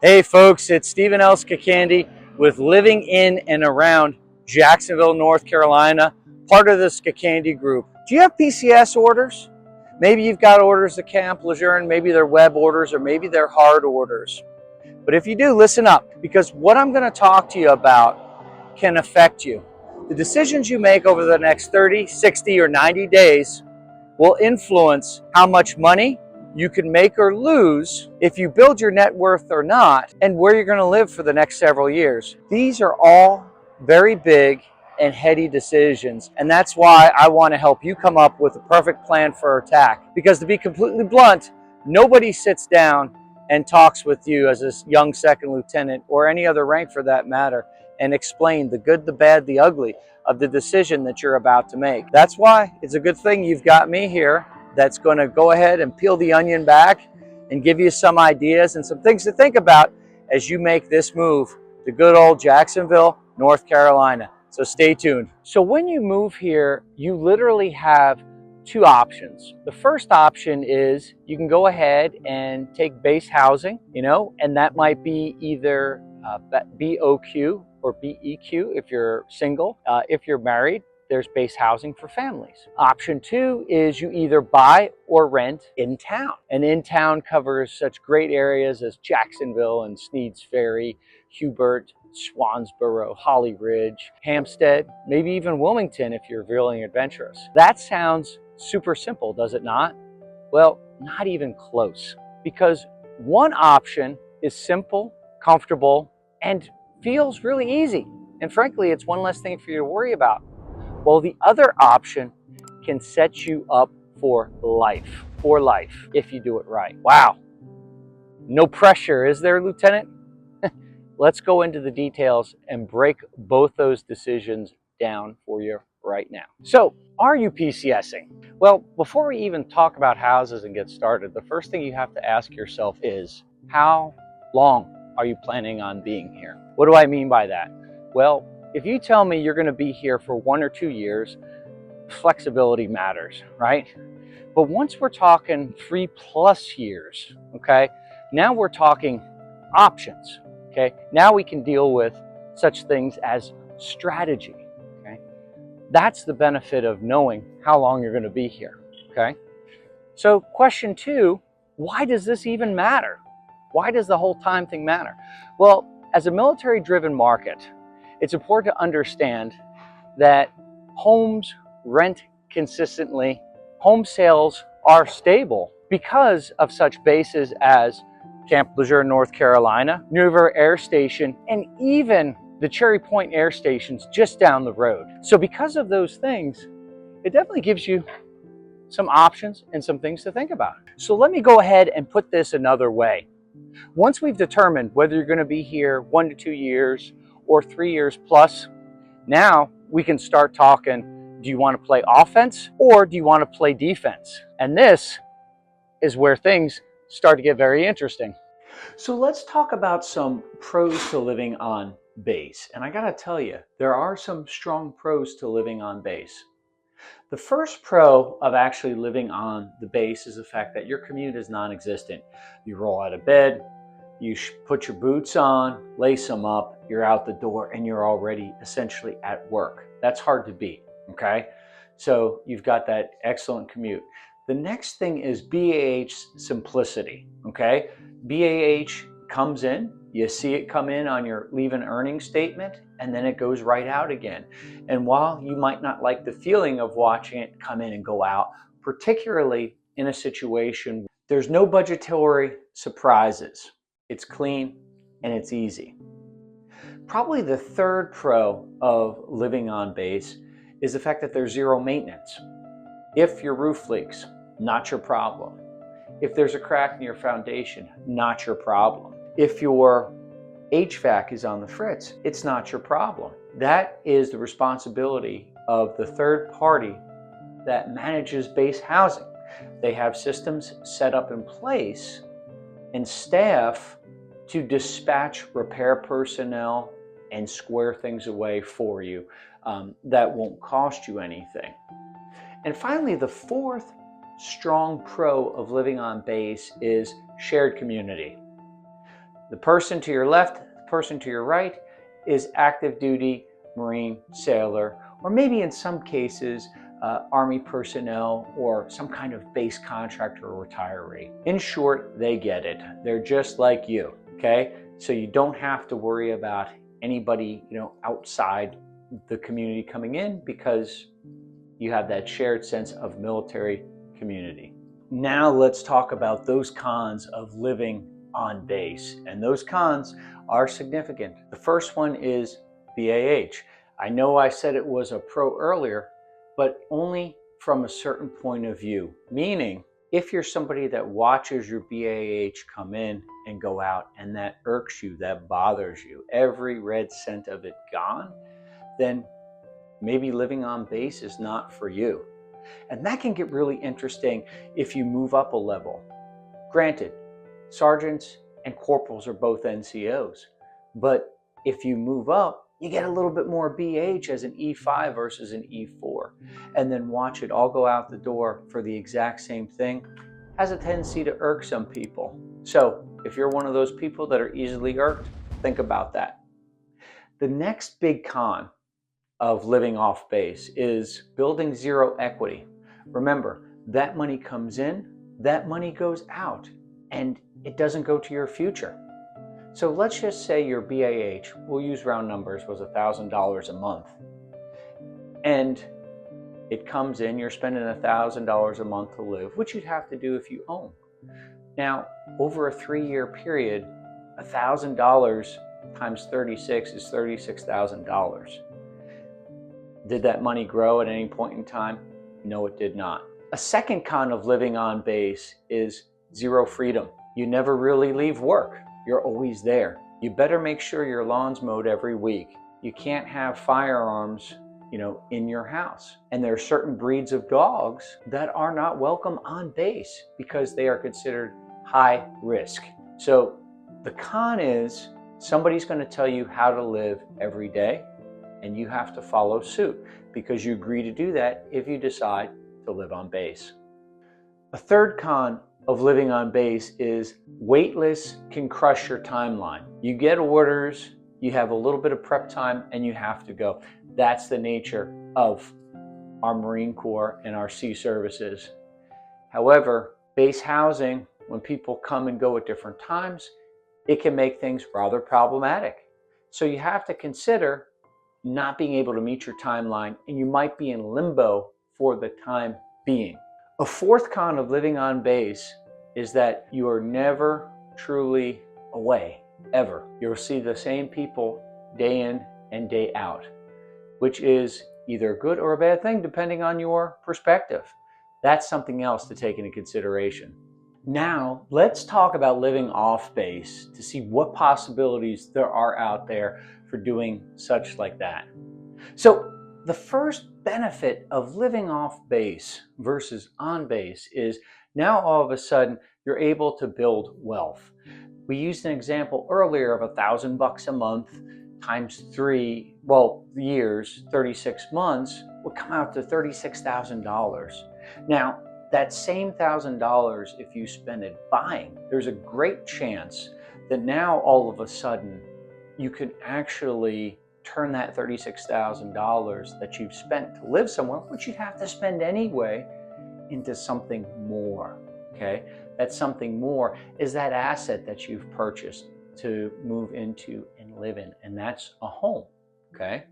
Hey folks, it's Stephen L. Skakandy with living in and around Jacksonville, North Carolina, part of the Skakandy group. Do you have PCS orders? Maybe you've got orders at Camp Lejeune, maybe they're web orders or maybe they're hard orders. But if you do, listen up, because what I'm going to talk to you about can affect you. The decisions you make over the next 30, 60, or 90 days will influence how much money you can make or lose, if you build your net worth or not, and where you're going to live for the next several years. These are all very big and heady decisions, and that's why I want to help you come up with a perfect plan for attack. Because to be completely blunt, nobody sits down and talks with you as a young second lieutenant, or any other rank for that matter, and explain the good, the bad, the ugly of the decision that you're about to make. That's why it's a good thing you've got me here that's going to go ahead and peel the onion back and give you some ideas and some things to think about as you make this move to good old Jacksonville, North Carolina. So stay tuned. So when you move here, you literally have two options. The first option is you can go ahead and take base housing, and that might be either BOQ or BEQ if you're single. If you're married, there's base housing for families. Option two is you either buy or rent in town. And in town covers such great areas as Jacksonville and Sneads Ferry, Hubert, Swansboro, Holly Ridge, Hampstead, maybe even Wilmington if you're feeling adventurous. That sounds super simple, does it not? Well, not even close. Because one option is simple, comfortable, and feels really easy. And frankly, it's one less thing for you to worry about. Well, the other option can set you up for life, if you do it right. Wow. No pressure, is there, Lieutenant? Let's go into the details and break both those decisions down for you right now. So, are you PCSing? Well, before we even talk about houses and get started, the first thing you have to ask yourself is, how long are you planning on being here? What do I mean by that? Well, if you tell me you're going to be here for 1 or 2 years, flexibility matters, right? But once we're talking 3+ years, okay, now we're talking options, okay? Now we can deal with such things as strategy, okay? That's the benefit of knowing how long you're going to be here, okay? So question 2, why does this even matter? Why does the whole time thing matter? Well, as a military-driven market, it's important to understand that homes rent consistently, home sales are stable because of such bases as Camp Lejeune, North Carolina, New River Air Station, and even the Cherry Point Air Station's just down the road. So because of those things, it definitely gives you some options and some things to think about. So let me go ahead and put this another way. Once we've determined whether you're going to be here 1 to 2 years or 3 years plus, now we can start talking, do you want to play offense or do you want to play defense? And this is where things start to get very interesting. So let's talk about some pros to living on base. And I got to tell you, there are some strong pros to living on base. The first pro of actually living on the base is the fact that your commute is non-existent. You roll out of bed, you put your boots on, lace them up, you're out the door, and you're already essentially at work. That's hard to beat, okay? So you've got that excellent commute. The next thing is BAH simplicity, okay? BAH comes in, you see it come in on your leave and earnings statement, and then it goes right out again. And while you might not like the feeling of watching it come in and go out, particularly in a situation, there's no budgetary surprises. It's clean and it's easy. Probably the third pro of living on base is the fact that there's zero maintenance. If your roof leaks, not your problem. If there's a crack in your foundation, not your problem. If your HVAC is on the fritz, it's not your problem. That is the responsibility of the third party that manages base housing. They have systems set up in place and staff to dispatch repair personnel and square things away for you that won't cost you anything. And finally, the fourth strong pro of living on base is shared community. The person to your left, the person to your right is active duty Marine, sailor, or maybe in some cases, Army personnel or some kind of base contractor or retiree. In short, they get it. They're just like you, okay? So you don't have to worry about anybody, outside the community coming in because you have that shared sense of military community. Now let's talk about those cons of living on base, and those cons are significant. The first one is BAH. I know I said it was a pro earlier, but only from a certain point of view, meaning if you're somebody that watches your BAH come in and go out and that irks you, that bothers you, every red cent of it gone, then maybe living on base is not for you. And that can get really interesting if you move up a level. Granted, sergeants and corporals are both NCOs, but if you move up, you get a little bit more BH as an E5 versus an E4. And then watch it all go out the door for the exact same thing has a tendency to irk some people. So if you're one of those people that are easily irked, think about that. The next big con of living off base is building zero equity. Remember, that money comes in, that money goes out, and it doesn't go to your future. So let's just say your BAH, we'll use round numbers, was $1,000 a month. And it comes in, you're spending $1,000 a month to live, which you'd have to do if you own. Now, over a 3-year period, $1,000 times 36 is $36,000. Did that money grow at any point in time? No, it did not. A second con of living on base is zero freedom. You never really leave work. You're always there. You better make sure your lawn's mowed every week. You can't have firearms, in your house. And there are certain breeds of dogs that are not welcome on base because they are considered high risk. So the con is somebody's going to tell you how to live every day, and you have to follow suit because you agree to do that if you decide to live on base. A third con of living on base is waitlist can crush your timeline. You get orders, you have a little bit of prep time, and you have to go. That's the nature of our Marine Corps and our sea services. However, base housing, when people come and go at different times, it can make things rather problematic. So you have to consider not being able to meet your timeline, and you might be in limbo for the time being. A fourth con of living on base is that you are never truly away, ever. You'll see the same people day in and day out, which is either a good or a bad thing depending on your perspective. That's something else to take into consideration. Now, let's talk about living off base to see what possibilities there are out there for doing such like that. So the first benefit of living off base versus on base is now all of a sudden you're able to build wealth. We used an example earlier of $1,000 a month times 3 years, 36 months would come out to $36,000. Now, that same $1,000, if you spend it buying, there's a great chance that now all of a sudden you could actually turn that $36,000 that you've spent to live somewhere, which you'd have to spend anyway, into something more, okay? That something more is that asset that you've purchased to move into and live in, and that's a home, okay?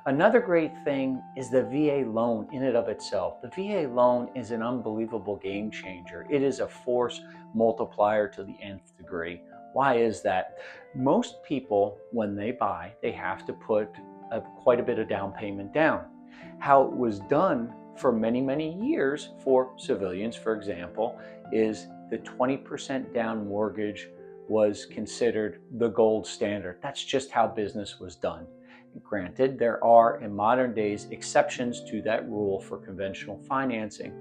Another great thing is the VA loan in and of itself. The VA loan is an unbelievable game changer. It is a force multiplier to the nth degree. Why is that? Most people, when they buy, they have to put quite a bit of down payment down. How it was done for many, many years for civilians, for example, is the 20% down mortgage was considered the gold standard. That's just how business was done. Granted, there are in modern days exceptions to that rule for conventional financing.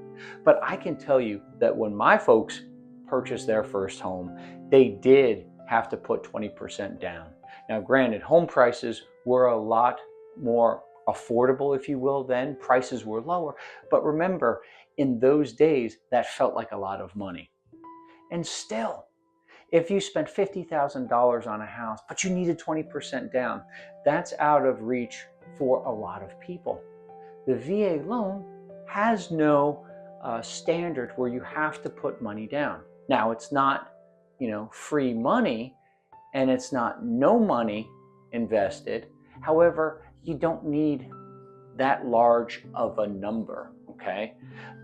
But I can tell you that when my folks purchased their first home, they did have to put 20% down. Now, granted, home prices were a lot more affordable, if you will, then. Prices were lower. But remember, in those days, that felt like a lot of money. And still, If you spent $50,000 on a house, but you needed 20% down, that's out of reach for a lot of people. The VA loan has no standard where you have to put money down. Now, it's not, free money, and it's not no money invested. However, you don't need that large of a number, okay?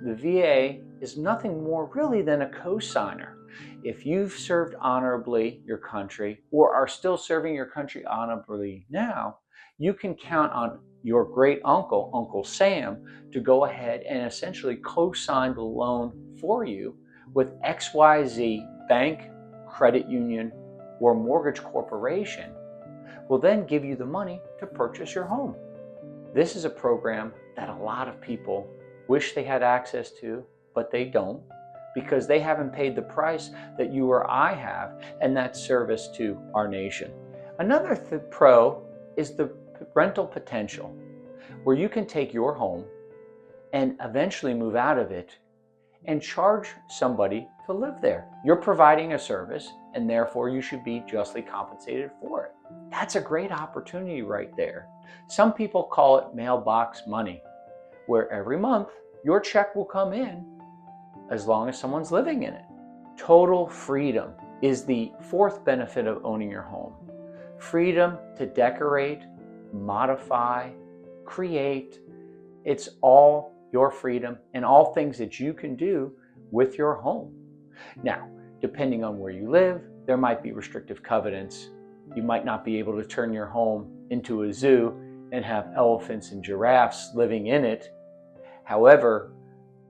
The VA is nothing more really than a cosigner. If you've served honorably your country or are still serving your country honorably now, you can count on your great uncle, Uncle Sam, to go ahead and essentially co-sign the loan for you with XYZ bank, credit union, or mortgage corporation will then give you the money to purchase your home. This is a program that a lot of people wish they had access to, but they don't, because they haven't paid the price that you or I have, and that's service to our nation. Another pro is the rental potential, where you can take your home and eventually move out of it and charge somebody to live there. You're providing a service, and therefore you should be justly compensated for it. That's a great opportunity right there. Some people call it mailbox money, where every month your check will come in as long as someone's living in it. Total freedom is the fourth benefit of owning your home. Freedom to decorate, modify, create. It's all your freedom and all things that you can do with your home. Now, depending on where you live, there might be restrictive covenants. You might not be able to turn your home into a zoo and have elephants and giraffes living in it. However,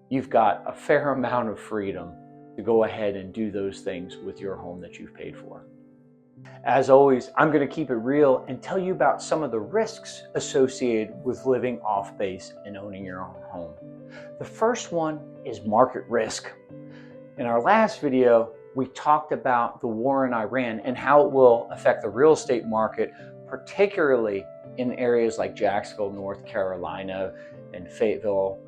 you've got a fair amount of freedom to go ahead and do those things with your home that you've paid for. As always, I'm going to keep it real and tell you about some of the risks associated with living off base and owning your own home. The first one is market risk. In our last video, we talked about the war in Iran and how it will affect the real estate market, particularly in areas like Jacksonville, North Carolina, and Fayetteville,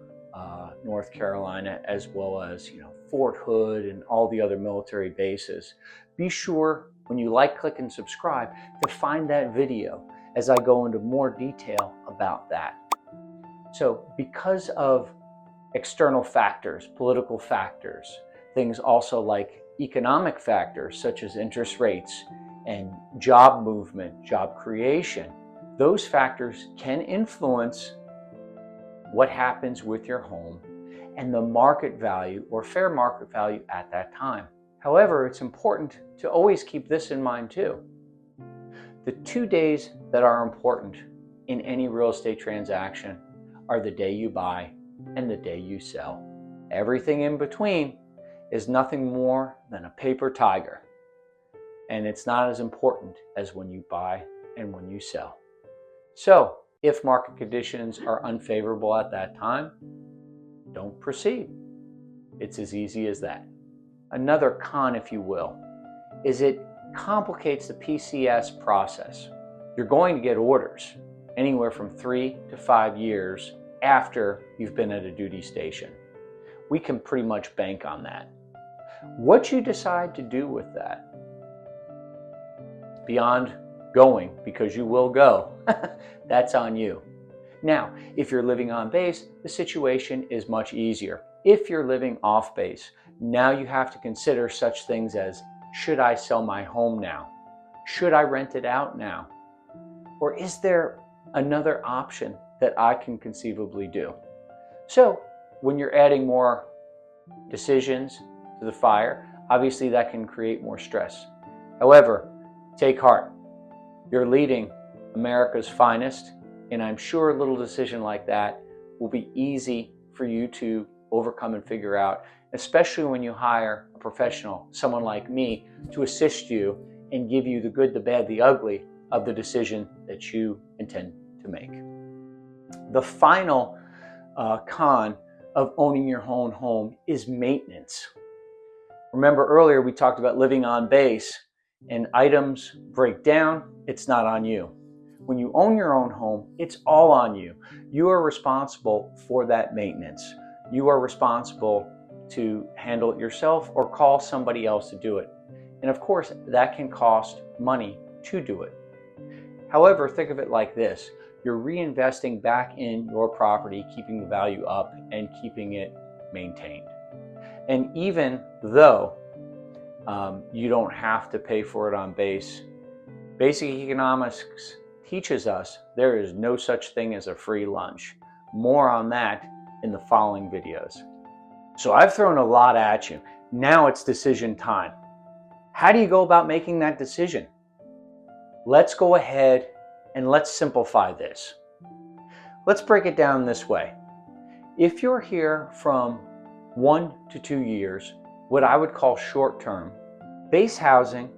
North Carolina, as well as Fort Hood and all the other military bases. Be sure when you like, click, and subscribe to find that video as I go into more detail about that. So because of external factors, political factors, things also like economic factors such as interest rates and job movement, job creation, those factors can influence what happens with your home and the market value or fair market value at that time. However, it's important to always keep this in mind too. The 2 days that are important in any real estate transaction are the day you buy and the day you sell. Everything in between is nothing more than a paper tiger, and it's not as important as when you buy and when you sell. So, if market conditions are unfavorable at that time, don't proceed. It's as easy as that. Another con, if you will, is it complicates the PCS process. You're going to get orders anywhere from 3 to 5 years after you've been at a duty station. We can pretty much bank on that. What you decide to do with that, beyond going, because you will go, that's on you. Now, if you're living on base, the situation is much easier. If you're living off base, now you have to consider such things as, should I sell my home now? Should I rent it out now? Or is there another option that I can conceivably do? So when you're adding more decisions to the fire, obviously that can create more stress. However, take heart. You're leading America's finest, and I'm sure a little decision like that will be easy for you to overcome and figure out, especially when you hire a professional, someone like me, to assist you and give you the good, the bad, the ugly of the decision that you intend to make. The final con of owning your own home is maintenance. Remember earlier we talked about living on base, and items break down, it's not on you. When you own your own home, it's all on you. You are responsible for that maintenance. You are responsible to handle it yourself or call somebody else to do it. And of course, that can cost money to do it. However, think of it like this. You're reinvesting back in your property, keeping the value up and keeping it maintained. And even though you don't have to pay for it on base, basic economics teaches us there is no such thing as a free lunch. More on that in the following videos. So I've thrown a lot at you. Now it's decision time. How do you go about making that decision? Let's go ahead and let's simplify this. Let's break it down this way. If you're here from 1 to 2 years, what I would call short term, base housing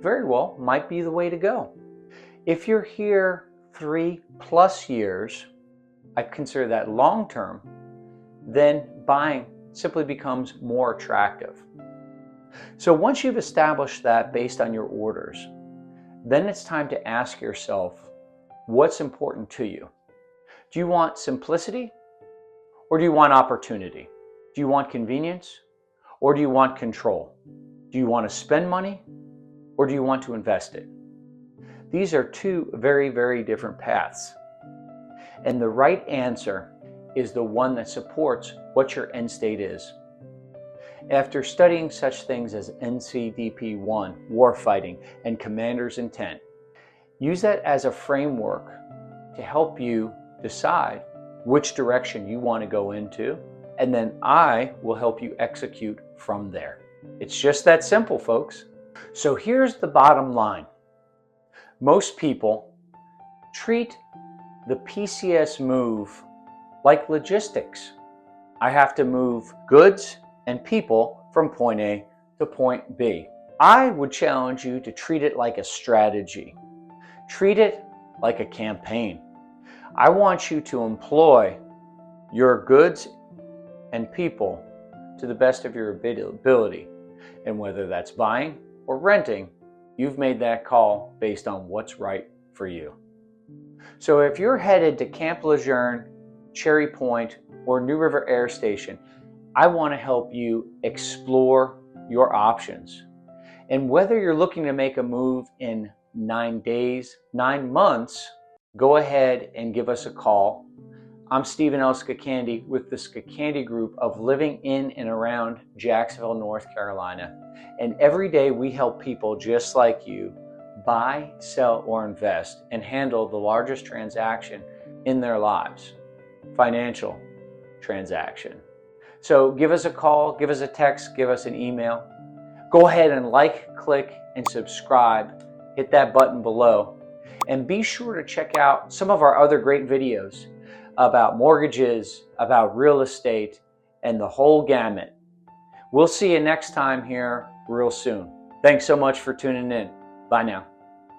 very well might be the way to go. If you're here 3+ years, I consider that long term, then buying simply becomes more attractive. So once you've established that based on your orders, then it's time to ask yourself, what's important to you? Do you want simplicity or do you want opportunity? Do you want convenience or do you want control? Do you want to spend money or do you want to invest it? These are two very, very different paths. And the right answer is the one that supports what your end state is. After studying such things as NCDP-1, warfighting, and commander's intent, use that as a framework to help you decide which direction you want to go into, and then I will help you execute from there. It's just that simple, folks. So here's the bottom line. Most people treat the PCS move like logistics. I have to move goods and people from point A to point B. I would challenge you to treat it like a strategy. Treat it like a campaign. I want you to employ your goods and people to the best of your ability. And whether that's buying or renting, you've made that call based on what's right for you. So if you're headed to Camp Lejeune, Cherry Point, or New River Air Station, I want to help you explore your options. And whether you're looking to make a move in 9 days, 9 months, go ahead and give us a call. I'm Stephen L. Skakandy with the Skakandy Group of living in and around Jacksonville, North Carolina. And every day we help people just like you buy, sell, or invest and handle the largest transaction in their lives, financial transaction. So give us a call, give us a text, give us an email. Go ahead and like, click, and subscribe. Hit that button below. And be sure to check out some of our other great videos about mortgages, about real estate, and the whole gamut. We'll see you next time here real soon. Thanks so much for tuning in. Bye now.